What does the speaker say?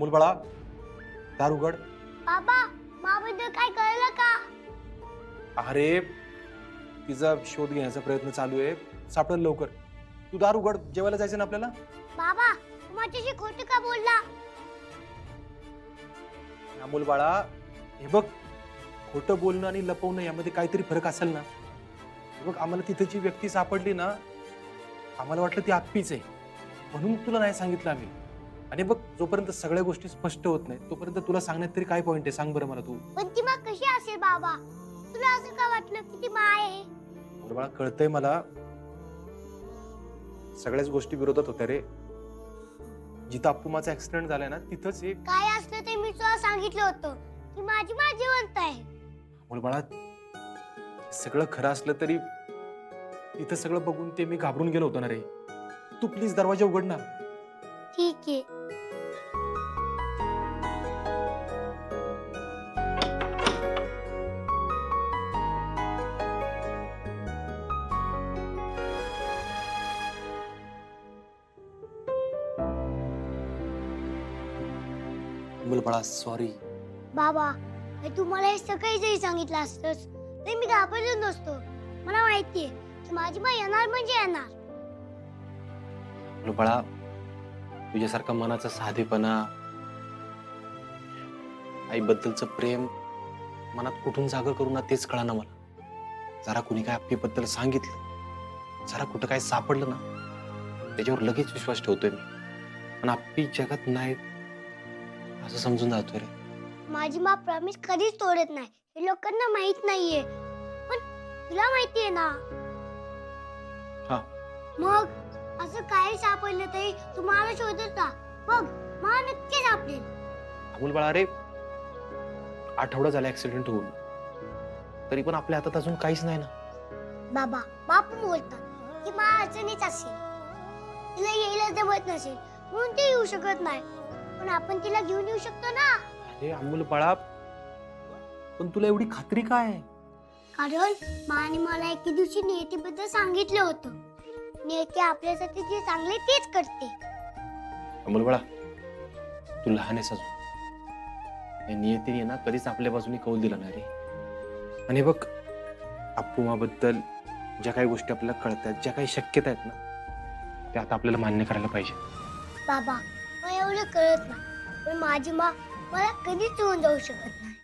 अमोल बाळा, दार उघड. बाबा माबद्दल काय कळलं का? अरे तिचा शोध घेण्याचा प्रयत्न चालू आहे, सापडेल लवकर. तू दार उघड, जेवायला जायचं ना आपल्याला. बाबा तू माझ्याशी खोटं का बोलला? अमोल बाळा, हे बघ, खोटं बोलणं आणि लपवणं यामध्ये काहीतरी फरक असेल ना. हे बघ, आम्हाला तिथे जी व्यक्ती सापडली ना, आम्हाला वाटलं ती आप्पीच आहे, म्हणून तुला नाही सांगितलं आम्ही. आणि बघ, जोपर्यंत सगळ्या गोष्टी स्पष्ट होत नाही तोपर्यंत तुला सांगण्यात तरी काय पॉइंट आहे, सांग बरं मला तू. पण ती मग कशी असेल बाबा? तुला असं का वाटलं की ती माय आहे? अमोल बाळा, कळतंय मला, सगळ्याच गोष्टी विरोधात होत्या रे. जिथं अप्पूमाचा ऍक्सिडेंट झालाय ना, तिथंच हे. काय असलं ते मी तुला सांगितलं होतं की माझी मा जिवंत आहे. अमोल बाळा, सगळं खरं असलं तरी तिथं सगळं बघून ते मी घाबरून गेलो होतो ना रे. तू प्लीज दरवाजा उघड ना. ठीक आहे. अमोल बाळा, सॉरी. बाबा हे तुम्हाला हे सकाळी जरी सांगितलं असतंस तरी मी घाबरलो नसतो. मला माहितीये की माझी मा येणार म्हणजे येणार. अमोल बाळा, तुझ्यासारखा मनाचा साधेपणा, आईबद्दलचं प्रेम मनात कुठून जागा करू ना तेच कळा ना मला. जरा कुणी काय आप्पीबद्दल सांगितलं, जरा कुठं काय सापडलं ना, त्याच्यावर लगेच विश्वास ठेवतोय मी. पण आप्पी जगात नाही असं समजून जातोय रे. माझी मा प्रॉमिस कधीच तोडत नाही, हे लोकांना माहित नाहीये, पण तुला माहितीये ना. हा. मग असं काही सापडलं तरी तुम्हाला शोधत ना, बघ मला नक्की सापडेल. अमोल बाळा रे, आठवडा झाला ऍक्सिडेंट होऊन, तरी पण आपल्या हातात अजून काहीच नाही ना. बाबा बापू बोलतात की मा अडचणीच असेल, तिला यायला जमत नसेल म्हणून ती येऊ शकत नाही, पण आपण तिला घेऊन येऊ शकतो ना. अरे अमोल बाळा, पण तुला एवढी खात्री काय आहे? कारण माने मला एके दिवशी नियतीबद्दल सांगितलं होतं. नियती आपल्यासाठी जे चांगले तेच करते. अमोल बाळा, तू लहान आहेस अजून. या नियतीने ना कधीच आपल्या बाजूने कौल दिला नाही रे. आणि बघ, अप्पूमाबद्दल ज्या काही गोष्टी आपल्याला कळतात, ज्या काही शक्यता आहेत ना, त्या आता आपल्याला मान्य करायला पाहिजे. बाबा मला एवढं कळत नाही, पण माझी मा मला कधीच सोडून जाऊ शकत नाही.